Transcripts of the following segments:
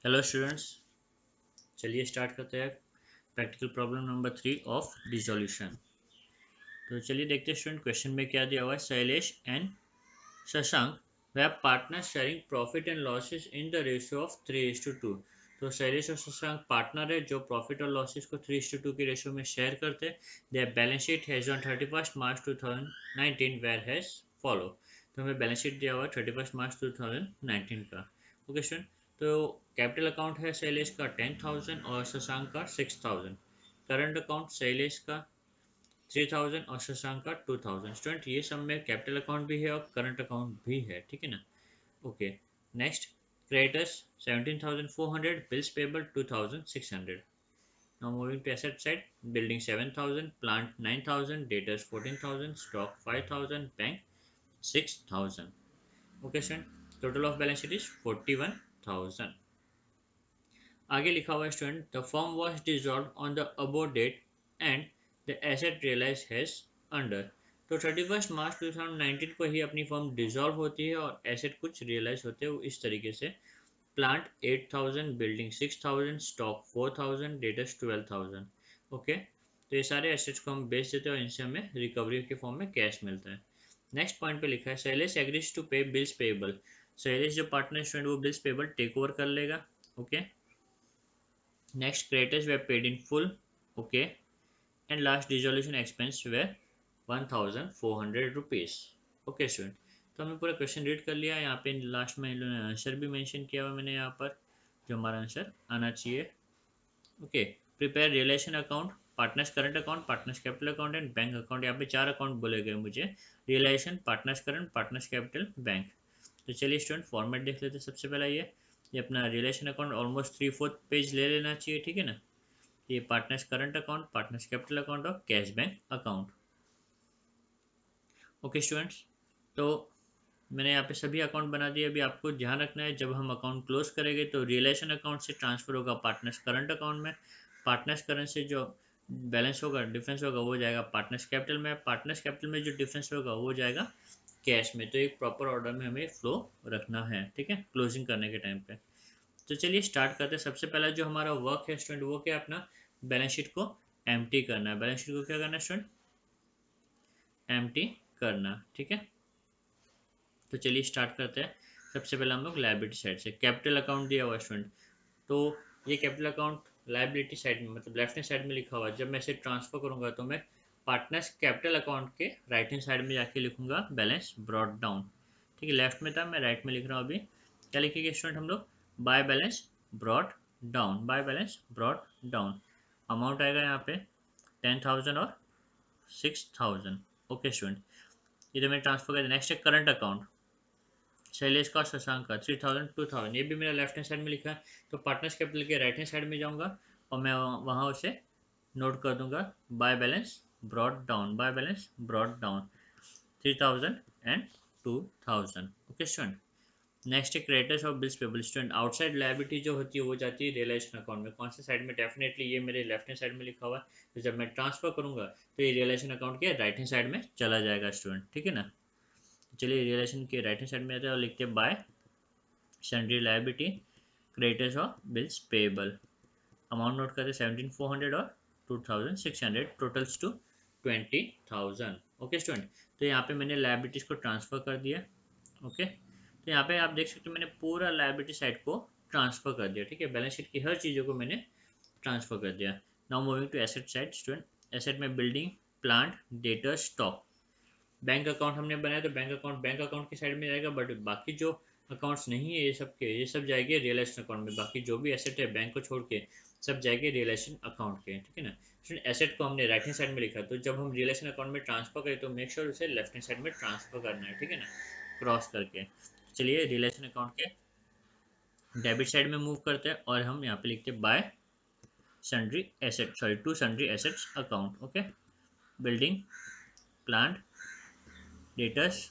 Hello students, चलिए start करते हैं practical problem number 3 of dissolution. तो चलिए देखते हैं स्टूडेंट क्वेश्चन में क्या दिया हुआ है। Shailesh and Shashank were partner sharing profit and losses in the ratio of 3:2। तो शैलेश और शशांक पार्टनर है जो प्रॉफिट और लॉसेस को 3:2 की रेशियो में शेयर करते हैं। Their balance sheet as on 31 March 2019 were as follow. तो हमें बैलेंस शीट दिया हुआ है 31 मार्च 2019 का। ओके स्टूडेंट, तो कैपिटल अकाउंट है शैलेश का 10,000 और शशांक का 6,000। करंट अकाउंट शैलेश का 3,000 और शशांक का 2,000। स्टूडेंट ये सब में कैपिटल अकाउंट भी है और करंट अकाउंट भी है, ठीक है ना। Okay, next creditors 17,400, bills payable 2,600। Now moving to asset side, building 7,000, plant 9,000, debtors 14,000, stock 5,000, bank 6,000। Okay student, total of balance sheet is 41,000। आगे लिखा हुआ है student, the firm was dissolve on the above date and the asset realise as under. तो 31 March 2019 को ही अपनी firm dissolve होती है और एसेट कुछ रियलाइज होते हैं वो इस तरीके से। Plant 8,000, building 6,000, stock 4,000, debtors 12,000। Okay, तो ये सारे एसेट्स को हम बेच देते हैं और इनसे हमें रिकवरी के फॉर्म में कैश मिलता है। नेक्स्ट पॉइंट पे लिखा है Shailesh agrees to pay bills payable. Shailesh जो पार्टनर स्टूडेंट वो बिल्स पेबल टेक ओवर कर लेगा। Okay, next creditors were paid in full. Okay, and last dissolution expense were 1,400 rupees. Okay student, तो हमने पूरा क्वेश्चन रीड कर लिया। यहाँ पे लास्ट में इन्होंने आंसर भी मेंशन किया हुआ मैंने यहाँ पर, जो हमारा आंसर आना चाहिए। Okay, prepare realisation account, partners current account, partners capital account and bank account. यहाँ पे 4 अकाउंट बोले गए मुझे, relation, partners current, partners capital, bank. तो चलिए स्टूडेंट फॉर्मेट देख लेते हैं। सबसे पहला ये अपना रिलेशन अकाउंट ऑलमोस्ट 3/4 पेज ले लेना चाहिए, ठीक है ना। ये partners current account, partners capital account और cash bank account. Okay students, तो मैंने यहाँ पे सभी अकाउंट बना दिए। अभी आपको ध्यान रखना है, जब हम अकाउंट क्लोज करेंगे तो रिलेशन अकाउंट से ट्रांसफर होगा पार्टनर्स करंट अकाउंट में। पार्टनर्स करंट से जो बैलेंस होगा, डिफरेंस होगा, वो जाएगा पार्टनर्स कैपिटल में। पार्टनर्स कैपिटल में जो डिफरेंस होगा वो जाएगा कैश में। तो एक प्रॉपर ऑर्डर में हमें फ्लो रखना है, ठीक है, क्लोजिंग करने के टाइम पे। तो चलिए स्टार्ट करते हैं। सबसे पहला जो हमारा वर्क है स्टूडेंट वो क्या, अपना बैलेंस शीट को एम्प्टी करना है। बैलेंस शीट को क्या करना है स्टूडेंट, एम्प्टी करना, ठीक है। तो चलिए स्टार्ट करते हैं। सबसे पहले हम लोग लायबिलिटी साइड से, कैपिटल अकाउंट दिया हुआ स्टूडेंट, तो ये कैपिटल अकाउंट लायबिलिटी साइड में, मतलब लेफ्ट हैंड साइड में लिखा हुआ है। जब मैं इसे ट्रांसफर करूंगा तो मैं पार्टनर्स कैपिटल अकाउंट के राइट हैंड साइड में जाके लिखूंगा बैलेंस ब्रॉट डाउन, ठीक है। लेफ्ट में था, मैं राइट में लिख रहा हूँ अभी। क्या लिखेंगे स्टूडेंट हम लोग, by balance brought down, by balance brought down. Amount आएगा यहाँ पे 10,000 और 6,000। ओके स्टूडेंट, ये तो मैं ट्रांसफर कर। नेक्स्ट है करंट अकाउंट, शैलेश का, शशांक का 3,000 2,000। ये भी मेरा लेफ्ट हैंड साइड में लिखा है, तो पार्टनर्स कैपिटल के राइट हैंड साइड में जाऊंगा और मैं वहाँ उसे नोट कर दूंगा, by balance brought down, by balance brought down 3,000 and 2,000। Okay student, next है क्रेडिटर्स और bills payable. Student outside liability जो होती है वो जाती है रियलाइजेशन अकाउंट में। कौन से साइड में, डेफिनेटली ये मेरे लेफ्ट हैंड साइड में लिखा हुआ है। तो जब मैं ट्रांसफर करूंगा तो ये रियलाइजेशन अकाउंट के राइट हैंड साइड में चला जाएगा स्टूडेंट, ठीक है ना। चलिए रियलाइजेशन के राइट हैंड साइड में आते हैं और लिखते हैं बाय सन्ड्री लायबिलिटी, क्रेडिटर्स और बिल्स पेबल। अमाउंट नोट करते 17,400 और 2,600, टोटल्स टू 20,000। ओके स्टूडेंट, तो यहाँ पे मैंने लायबिलिटीज को ट्रांसफर कर दिया। ओके, तो यहाँ पे आप देख सकते हो मैंने पूरा लायबिलिटी साइड को ट्रांसफर कर दिया, ठीक है। बैलेंस शीट की हर चीज़ों को मैंने ट्रांसफर कर दिया। Now moving to asset side student. Asset में building, plant, debtor, stock. Bank account हमने बनाया तो बैंक अकाउंट की साइड में जाएगा, बट बाकी जो अकाउंट्स नहीं है ये सब जाएंगे रियलाइजेशन अकाउंट में। बाकी जो भी एसेट है बैंक को छोड़ के सब जाएंगे रियलाइजेशन अकाउंट के, ठीक है ना। एसेट को हमने राइट हैंड साइड में लिखा, तो जब हम रियलाइजेशन अकाउंट में ट्रांसफर करें तो मेक श्योर उसे लेफ्ट हैंड साइड में ट्रांसफर करना है, ठीक है ना, क्रॉस करके। चलिए रियलाइजेशन अकाउंट के डेबिट साइड में मूव करते हैं और हम यहाँ पे लिखते हैं by sundry asset, sorry to sundry assets account. Okay, building, plant, debtors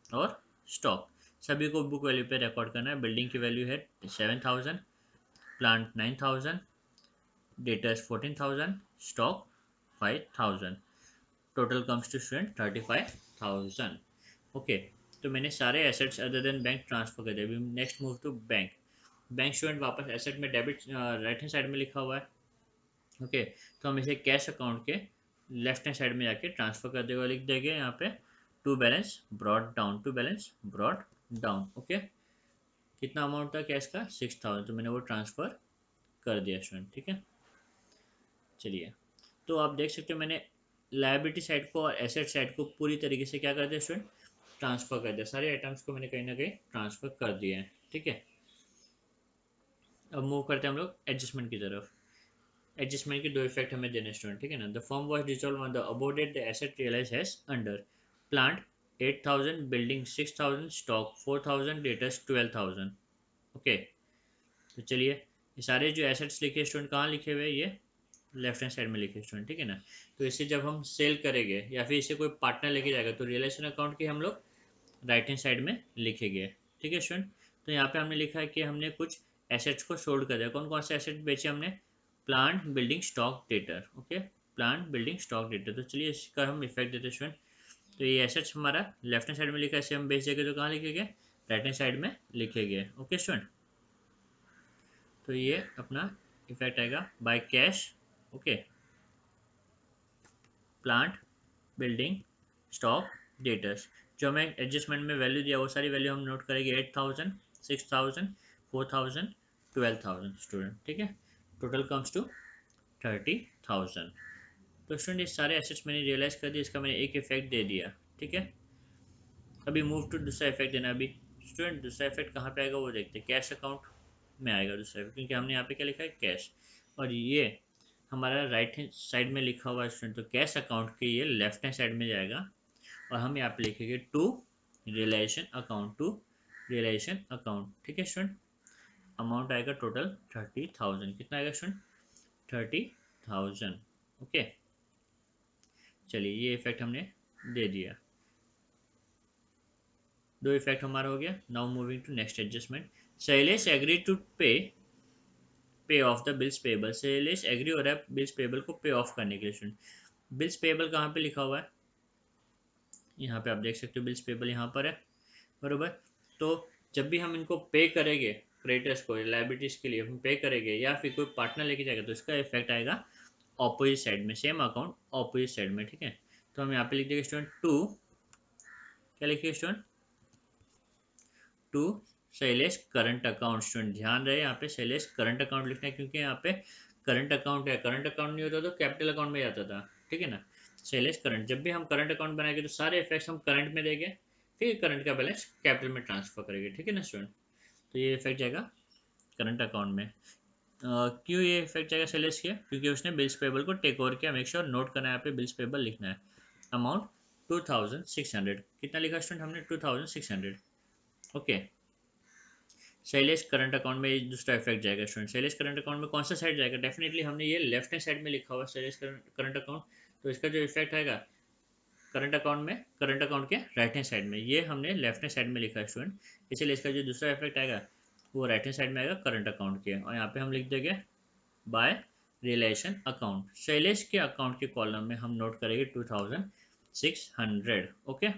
और स्टॉक सभी को बुक वैल्यू पे रिकॉर्ड करना है। बिल्डिंग की वैल्यू है 7,000, plant 9,000, debtors 14,000, stock 5,000। Total comes to student 35,000। Okay, तो मैंने सारे assets other than bank transfer कर दिए। अभी next move to bank. Bank student वापस एसेट में डेबिट राइट हैंड साइड में लिखा हुआ है। ओके, तो हम इसे कैश अकाउंट के लेफ्ट हैंड साइड में जाके ट्रांसफर कर देगा, लिख देंगे यहाँ पे to balance brought down, to balance brought down. Okay, कितना अमाउंट था कैश का 6000, तो मैंने वो ट्रांसफ़र कर दिया स्टूडेंट। ठीक है, चलिए, तो आप देख सकते हो मैंने लायबिलिटी साइड को और एसेट साइड को पूरी तरीके से क्या कर दिया स्टूडेंट, ट्रांसफ़र कर दिया। सारे आइटम्स को मैंने कहीं ना कहीं ट्रांसफ़र कर दिए हैं। ठीक है, अब मूव करते हैं हम लोग एडजस्टमेंट की तरफ। एडजस्टमेंट के दो इफेक्ट हमें देने स्टूडेंट। ठीक है ना, the firm was dissolve on the above date, the asset realise as under plant 8000, building 6000, stock 4000, debtors 12000। Okay, तो चलिए, ये सारे जो एसेट्स लिखे स्टूडेंट कहाँ लिखे हुए हैं, ये लेफ्ट हैंड साइड में लिखे स्टूडेंट। ठीक है ना, तो इसे जब हम सेल करेंगे या फिर इसे कोई पार्टनर लेके जाएगा तो रिलेशन अकाउंट के हम लोग राइट हैंड साइड में लिखेंगे। ठीक है स्टूडेंट, तो यहाँ पे हमने लिखा है कि हमने कुछ एसेट्स को सोल्ड कर दिया। कौन कौन से एसेट बेचे हमने, plant building stock debtor. Okay, plant building stock debtor. तो चलिए इसका हम इफेक्ट देते हैं स्टूडेंट। तो ये एसेट्स हमारा लेफ्ट हैंड साइड में लिखा है, इसे हम बेच देंगे तो कहाँ लिखेंगे, राइट हैंड साइड में लिखेंगे। ओके स्टूडेंट, तो ये अपना इफेक्ट आएगा by cash. Okay, plant building stock debtors, जो हमें एडजस्टमेंट में वैल्यू दिया वो सारी वैल्यू हम नोट करेंगे, 8000, 6000, 4000, 12000 स्टूडेंट। ठीक है, टोटल कम्स टू 30,000। तो स्टूडेंट ये सारे एसेट्स मैंने रियलाइज कर दिए, इसका मैंने एक इफेक्ट दे दिया। ठीक है, अभी मूव टू दूसरा इफेक्ट देना। अभी स्टूडेंट दूसरा इफेक्ट कहाँ पे आएगा वो देखते हैं, कैश अकाउंट में आएगा दूसरा इफेक्ट, क्योंकि हमने यहाँ पे क्या लिखा है, कैश, और ये हमारा राइट हैंड साइड में लिखा हुआ है स्टूडेंट, तो कैश अकाउंट के ये लेफ्ट हैंड साइड में जाएगा और हम यहाँ पे लिखेंगे to relation account, to relation account. ठीक है स्टूडेंट, अमाउंट आएगा टोटल 30,000। कितना आएगा स्टूडेंट, 30,000। ओके, चलिए ये इफेक्ट हमने दे दिया, दो इफेक्ट हमारा हो गया। Now moving to next adjustment. Shailesh agree to pay off the bills payable. Shailesh agree हो रहा है बिल्स पेबल को पे ऑफ करने के लिए स्टूडेंट। बिल्स पेबल कहाँ पे लिखा हुआ है, यहाँ पे आप देख सकते हो बिल्स पेबल यहाँ पर है, बरोबर। तो जब भी हम इनको पे करेंगे, क्रेडिटर्स को लाइबिलिटीज के लिए हम पे करेंगे या फिर कोई पार्टनर लेके जाएगा तो इसका इफेक्ट आएगा ऑपोजिट साइड में, सेम अकाउंट ऑपोजिट साइड में। ठीक है, तो हम यहाँ पे लिख देंगे स्टूडेंट टू, क्या लिखिए student, to Shailesh current account. Student ध्यान रहे यहाँ पे शैलेश करंट अकाउंट लिखना है, क्योंकि यहाँ पे करंट अकाउंट है, करंट अकाउंट नहीं होता तो कैपिटल अकाउंट में जाता था। ठीक है ना, शैलेश करंट, जब भी हम करंट अकाउंट बनाएंगे तो सारे इफेक्ट्स हम करंट में देंगे, फिर करंट का बैलेंस कैपिटल में ट्रांसफर करेंगे। ठीक है ना स्टूडेंट, तो ये इफेक्ट जाएगा करंट अकाउंट में। क्यों ये इफेक्ट जाएगा शैलेश के, क्योंकि उसने बिल्स पेबल को टेक ओवर किया। मेक श्योर नोट करना है यहाँ पे, बिल्स पेबल लिखना है। अमाउंट 2600, कितना लिखा स्टूडेंट हमने, 2600। ओके, शैलेश करंट अकाउंट में दूसरा इफेक्ट जाएगा स्टूडेंट। शैलेश करंट अकाउंट में कौन सा साइड जाएगा, डेफिनेटली हमने ये लेफ्ट हैंड साइड में लिखा हुआ शैलेश करंट अकाउंट, तो इसका जो इफेक्ट आएगा करंट अकाउंट में, करंट अकाउंट के राइट हैंड साइड में, ये हमने लेफ्ट हैंड साइड में लिखा है स्टूडेंट, इसलिए इसका जो दूसरा इफेक्ट आएगा वो राइट हैंड साइड में आएगा करंट अकाउंट के, और यहाँ पे हम लिख देंगे बाय रिलेशन अकाउंट। शैलेश के अकाउंट के कॉलम में हम नोट करेंगे 2600। ओके,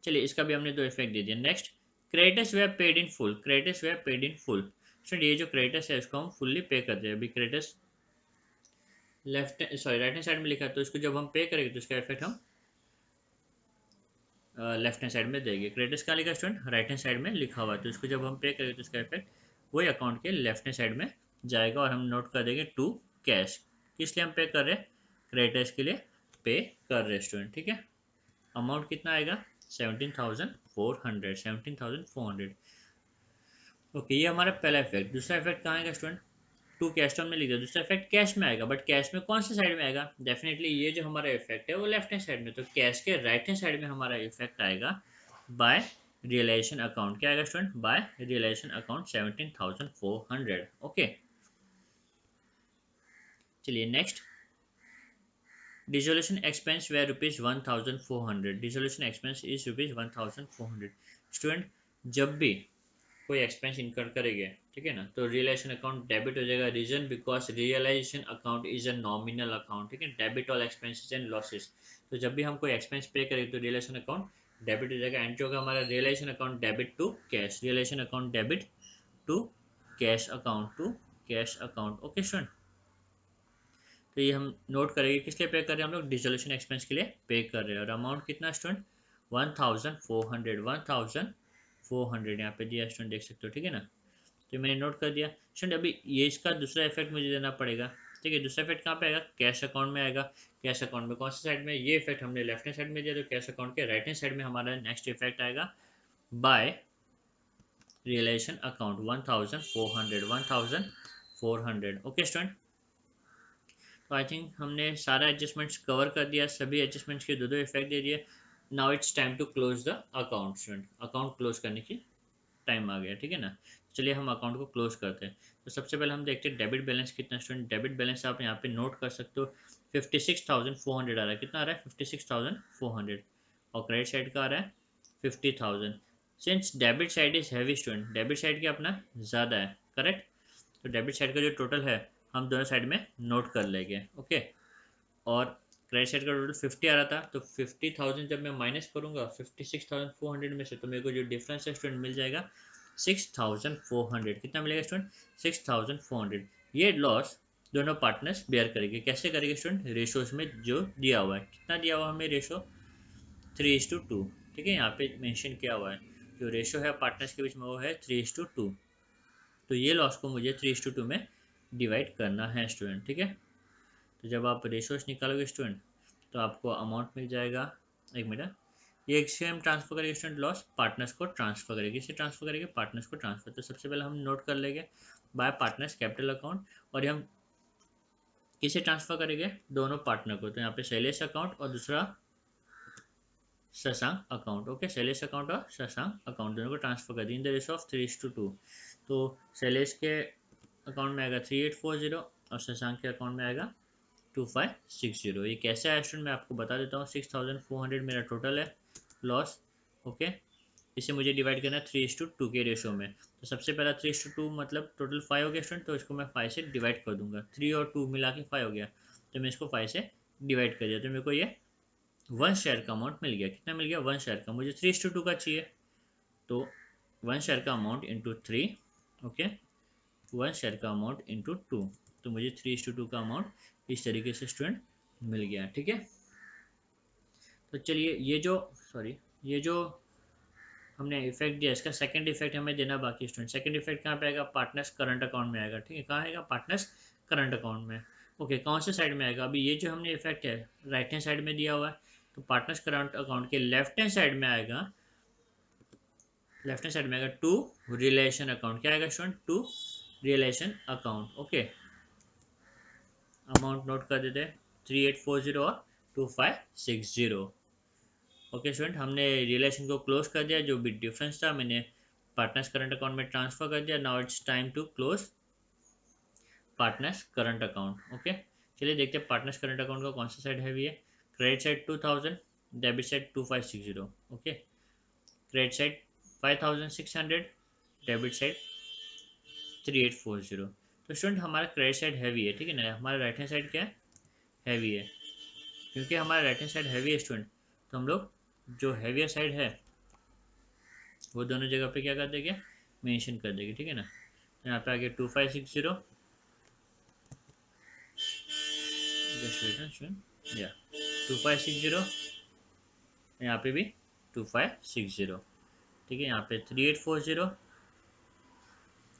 चलिए इसका भी हमने दो इफेक्ट दे दिया। Next, creditors way paid in full, creditors way paid in full. Student ये जो क्रेडिटर्स है इसको हम फुल्ली पे कर रहे हैं। अभी creditors left sorry right hand side में लिखा है, तो इसको जब हम पे करेंगे तो इसका इफेक्ट हम लेफ्ट हैंड साइड में देंगे। क्रेडिटर्स कहाँ लिखा स्टूडेंट, राइट हैंड साइड में लिखा हुआ है, तो इसको जब हम पे करेंगे तो इसका इफेक्ट वही अकाउंट के लेफ्ट हैंड साइड में जाएगा, और हम नोट कर देंगे टू कैश। किस लिए हम पे कर रहे हैं, क्रेडिटर्स के लिए पे कर रहे हैं स्टूडेंट। ठीक है, अमाउंट कितना आएगा 17,400, 17,400। ओके, ये हमारा पहला इफेक्ट। दूसरा इफेक्ट कहाँ आएगा स्टूडेंट, टू कैश टर्म में लिख दिया, दूसरा इफेक्ट कैश में आएगा, बट कैश में कौन सी साइड में आएगा, डेफिनेटली ये जो हमारा इफेक्ट है वो लेफ्ट हैंड साइड में, तो कैश के राइट हैंड साइड में हमारा इफेक्ट आएगा बाय रियलाइजेशन अकाउंट। क्या आएगा student, by realisation account 17,400। Okay, चलिए next, dissolution expense way ₹1,400, dissolution expense is ₹1,400। Student जब भी कोई एक्सपेंस इनकर करेंगे, ठीक है ना, तो रियलाइजेशन अकाउंट डेबिट हो जाएगा। Reason because realisation account is a nominal account. ठीक है, debit all expenses and losses, तो जब भी हम कोई एक्सपेंस पे करेंगे तो रियलाइजेशन अकाउंट डेबिट हो जाएगा। एंट्री होगा हमारा realisation account debit to cash, realisation account debit to cash account, to cash account. Okay student, तो ये हम नोट करेंगे किस लिए पे कर रहे हैं, हम लोग डिसोल्यूशन एक्सपेंस के लिए पे कर रहे हैं। और अमाउंट कितना स्टूडेंट, 1400, 1400 यहाँ पे दिया स्टूडेंट, देख सकते हो, ठीक है ना। तो मैंने नोट कर दिया स्टूडेंट। अभी ये इसका दूसरा इफेक्ट मुझे देना पड़ेगा, ठीक है। दूसरा इफेक्ट कहाँ पे आएगा, कैश अकाउंट में आएगा। कैश अकाउंट में कौन सी साइड में, ये इफेक्ट हमने लेफ्ट हैंड साइड में दिया, तो कैश अकाउंट के राइट हैंड साइड में हमारा नेक्स्ट इफेक्ट आएगा by realisation account 1400, 1400। Okay student, तो आई थिंक हमने सारा एडजस्टमेंट्स कवर कर दिया, सभी एडजस्टमेंट्स के दो दो इफेक्ट दे दिए। Now it's time to close the account student, account close करने की टाइम आ गया, ठीक है ना। चलिए हम अकाउंट को क्लोज करते हैं। तो सबसे पहले हम देखते हैं डेबिट बैलेंस कितना स्टूडेंट। डेबिट बैलेंस आप यहाँ पे नोट कर सकते हो, 56,400 आ रहा है। कितना आ रहा है, 56,400। और क्रेडिट साइड का आ रहा है 50,000। Since debit side is heavy student, debit side की अपना ज़्यादा है, करेक्ट। तो डेबिट साइड का जो टोटल है हम दोनों साइड में नोट कर लेंगे, ओके। और क्रेडिट साइड का टोटल 50 आ रहा था, तो 50,000 जब मैं माइनस करूंगा 56,400 में से, तो मेरे को जो डिफरेंस है स्टूडेंट मिल जाएगा 6,400। कितना मिलेगा स्टूडेंट, 6,400। ये लॉस दोनों पार्टनर्स बेयर करेंगे। कैसे करेंगे स्टूडेंट, रेशोज में जो दिया हुआ है, कितना दिया हुआ हमें रेशो, 3:2, ठीक है। यहाँ पे मेंशन किया हुआ है जो रेशो है पार्टनर्स के बीच में वो है 3:2। तो ये लॉस को मुझे 3:2 में डिवाइड करना है स्टूडेंट, ठीक है। तो जब आप रेशोज निकालोगे स्टूडेंट तो आपको अमाउंट मिल जाएगा, एक मिनट, ये किसे हम ट्रांसफर करेंगे स्टूडेंट, लॉस पार्टनर्स को ट्रांसफर करेंगे। किसे ट्रांसफर करेंगे, पार्टनर्स को ट्रांसफर। तो सबसे पहले हम नोट कर लेंगे बाय पार्टनर्स कैपिटल अकाउंट। और ये हम किसे ट्रांसफर करेंगे, दोनों पार्टनर को। तो यहाँ पे शैलेश अकाउंट और दूसरा Shashank account, okay. Shailesh account और शशांक अकाउंट दोनों को ट्रांसफर कर दी इन द रेशो ऑफ 3:2। तो शैलेश के अकाउंट में आएगा 3840 और शशांक के अकाउंट में आएगा 2560। ये कैसे आया स्टूडेंट, मैं आपको बता देता हूँ। 6,400 मेरा टोटल है लॉस, ओके। इसे मुझे डिवाइड करना है 3:2 के रेशो में। तो सबसे पहला 3:2 मतलब टोटल 5 हो गया स्टूडेंट, तो इसको मैं 5 से डिवाइड कर दूंगा। 3 और 2 मिला के 5 हो गया, तो मैं इसको 5 से डिवाइड कर दिया, तो मेरे को ये 1 शेयर का अमाउंट मिल गया। कितना मिल गया, 1 शेयर का। मुझे 3:2 का चाहिए, तो 1 शेयर का अमाउंट इंटू 3, ओके। 1 शेयर का अमाउंट इंटू 2, तो मुझे 3:2 का अमाउंट इस तरीके से स्टूडेंट मिल गया, ठीक है। तो चलिए ये जो, सॉरी, ये जो हमने इफेक्ट दिया, इसका सेकंड इफेक्ट हमें देना बाकी स्टूडेंट। सेकंड इफेक्ट कहाँ पे आएगा, पार्टनर्स करंट अकाउंट में आएगा, ठीक है। कहाँ आएगा, पार्टनर्स करंट अकाउंट में, ओके। कौन से साइड में आएगा, अभी ये जो हमने इफेक्ट है राइट हैंड साइड में दिया हुआ है, तो पार्टनर्स करंट अकाउंट के लेफ्ट हैंड साइड में आएगा, लेफ्ट हैंड साइड में आएगा टू रिलेशन अकाउंट। क्या आएगा student, to relation account, okay. Amount note कर देते हैं, 3840 और 2560। ओके स्टूडेंट, हमने रिलेशन को क्लोज कर दिया, जो भी डिफरेंस था मैंने पार्टनर्स करंट अकाउंट में ट्रांसफर कर दिया। Now it's time to close partners current account, okay. चलिए देखते हैं पार्टनर्स करंट अकाउंट का कौन सा साइड हैवी है। Credit side 2000, debit side 2560, okay. Credit side 5600, debit side 3840। तो स्टूडेंट हमारा क्रेडिट साइड हैवी है, ठीक है ना। हमारा राइट हैंड साइड क्या है, हैवी है। क्योंकि हमारा राइट हैंड साइड हैवी है स्टूडेंट, तो हम लोग जो हैवियर साइड है वो दोनों जगह पे क्या कर देंगे, मेंशन कर देंगे, ठीक है ना। तो यहाँ पे आगे 2560, जस्ट वेट स्टूडेंट, या 2560, यहाँ पे भी 2560, ठीक है। यहाँ पे 3840,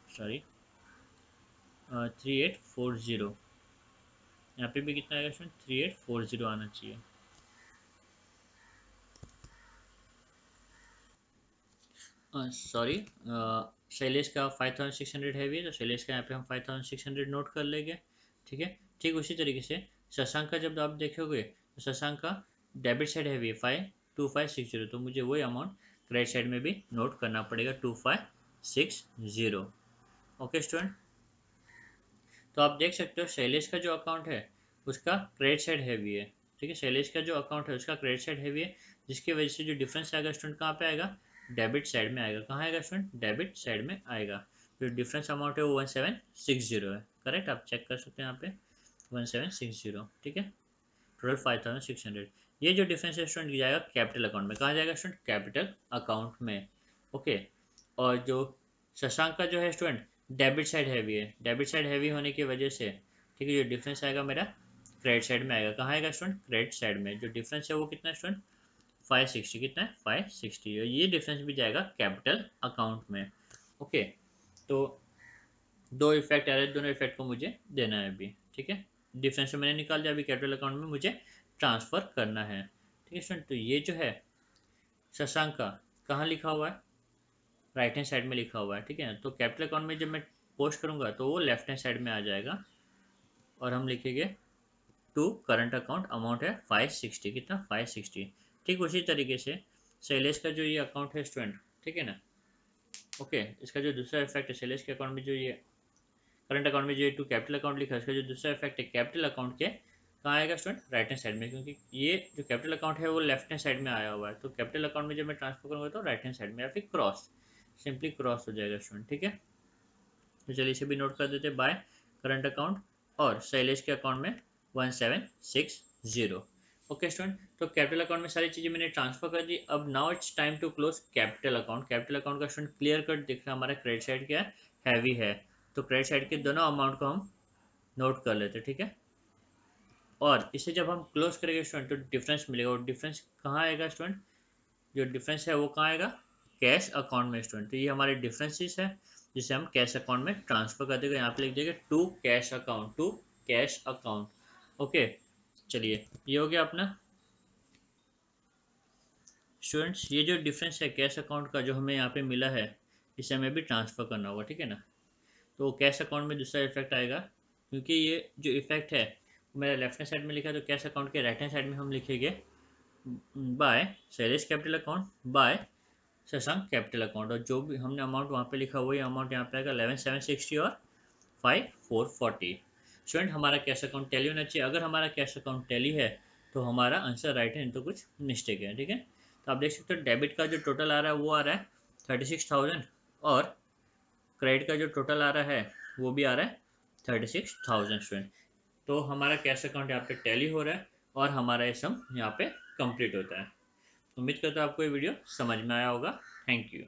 सॉरी 3840, यहाँ पे भी कितना आएगा स्टूडेंट, 3840 आना चाहिए। सॉरी, शैलेश का 5600 हैवी है, तो शैलेश का यहाँ पे हम 5600 नोट कर लेंगे, ठीक है। ठीक उसी तरीके से शशांक का जब आप देखोगे तो शशांक का डेबिट साइड हैवी है 2560, तो मुझे वही अमाउंट क्रेडिट साइड में भी नोट करना पड़ेगा 2560, ओके स्टूडेंट। तो आप देख सकते हो शैलेश का जो अकाउंट है उसका क्रेडिट साइड हैवी है, ठीक है। शैलेश का जो अकाउंट है उसका क्रेडिट साइड हैवी है, जिसकी वजह से जो डिफरेंस आएगा स्टूडेंट कहाँ पे आएगा, डेबिट साइड में आएगा। कहाँ आएगा स्टूडेंट, डेबिट साइड में आएगा। जो डिफरेंस अमाउंट है वो 1760 है, करेक्ट। आप चेक कर सकते हैं यहाँ पे 1760, ठीक है। टोटल 5600। ये जो डिफरेंस है स्टूडेंट जाएगा कैपिटल अकाउंट में। कहाँ जाएगा स्टूडेंट, कैपिटल अकाउंट में, ओके। और जो शशांक का जो है स्टूडेंट डेबिट साइड हैवी है, डेबिट साइड हैवी होने की वजह से ठीक है, जो डिफरेंस आएगा मेरा क्रेडिट साइड में आएगा। कहाँ आएगा स्टूडेंट? क्रेडिट साइड में। जो डिफरेंस है वो कितना है स्टूडेंट? 560। कितना है? 560। ये डिफरेंस भी जाएगा कैपिटल अकाउंट में। ओके, तो दो इफेक्ट आ रहे हैं, दोनों इफेक्ट को मुझे देना है अभी। ठीक है, डिफरेंस मैंने निकाल दिया, अभी कैपिटल अकाउंट में मुझे ट्रांसफर करना है। ठीक है स्टूडेंट, तो ये जो है शशांक का कहाँ लिखा हुआ है? राइट हैंड साइड में लिखा हुआ है। ठीक है, तो कैपिटल अकाउंट में जब मैं पोस्ट करूंगा तो वो लेफ्ट हैंड साइड में आ जाएगा और हम लिखेंगे टू करंट अकाउंट, अमाउंट है 560। कितना? 560। ठीक उसी तरीके से शैलेश का जो ये अकाउंट है स्टूडेंट, ठीक है ना, ओके, इसका जो दूसरा इफेक्ट है शैलेश के अकाउंट में, जो ये करंट अकाउंट में जो टू कैपिटल अकाउंट लिखा है, इसका जो दूसरा इफेक्ट है कैपिटल अकाउंट के कहाँ आएगा स्टूडेंट? राइट हैंड साइड में, क्योंकि ये जो कैपिटल अकाउंट है वो लेफ्ट हैंड साइड में आया हुआ है। तो कैपिटल अकाउंट में जब मैं ट्रांसफर करूँगा तो राइट हैंड साइड में या फिर क्रॉस, सिंपली क्रॉस हो जाएगा स्टूडेंट। ठीक है, तो चलिए इसे भी नोट कर देते, बाय करंट अकाउंट और शैलेश के अकाउंट में 1760। ओके स्टूडेंट, तो कैपिटल अकाउंट में सारी चीज़ें मैंने ट्रांसफर कर दी। अब now it's time to close capital account. Capital account का स्टूडेंट क्लियर कट दिख रहा है, हमारा क्रेडिट साइड क्या है? हैवी है। तो क्रेडिट साइड के दोनों अमाउंट को हम नोट कर लेते हैं। ठीक है, और इसे जब हम क्लोज करेंगे स्टूडेंट तो डिफरेंस मिलेगा, और डिफरेंस कहाँ आएगा स्टूडेंट? जो डिफरेंस है वो कहाँ आएगा? कैश अकाउंट में स्टूडेंट। तो ये हमारे डिफरेंसेस है जिसे हम कैश अकाउंट में ट्रांसफर कर देंगे। यहाँ पे लिख देंगे to cash account, to cash account. Okay, चलिए ये हो गया अपना स्टूडेंट्स। ये जो डिफरेंस है कैश अकाउंट का जो हमें यहाँ पे मिला है, इसे हमें भी ट्रांसफर करना होगा। ठीक है ना, तो कैश अकाउंट में दूसरा इफेक्ट आएगा, क्योंकि ये जो इफेक्ट है मेरा लेफ्ट हैंड साइड में लिखा है, तो कैश अकाउंट के राइट हैंड साइड में हम लिखेंगे by Shailesh capital account by Shashank capital account, और जो भी हमने अमाउंट वहाँ पे लिखा वही अमाउंट यहाँ पे आएगा 11760 और 5440। स्टूडेंट हमारा कैश अकाउंट टैली होना चाहिए। अगर हमारा कैश अकाउंट टैली है तो हमारा आंसर राइट है, नहीं तो कुछ मिस्टेक है। ठीक है, तो आप देख सकते हो डेबिट का जो टोटल आ रहा है वो आ रहा है 36,000, और क्रेडिट का जो टोटल आ रहा है वो भी आ रहा है 36,000 स्टूडेंट। तो हमारा कैश अकाउंट यहाँ पे टैली हो रहा है और हमारा ये सम यहाँ पे कंप्लीट होता है। उम्मीद करता हूँ आपको ये वीडियो समझ में आया होगा। Thank you.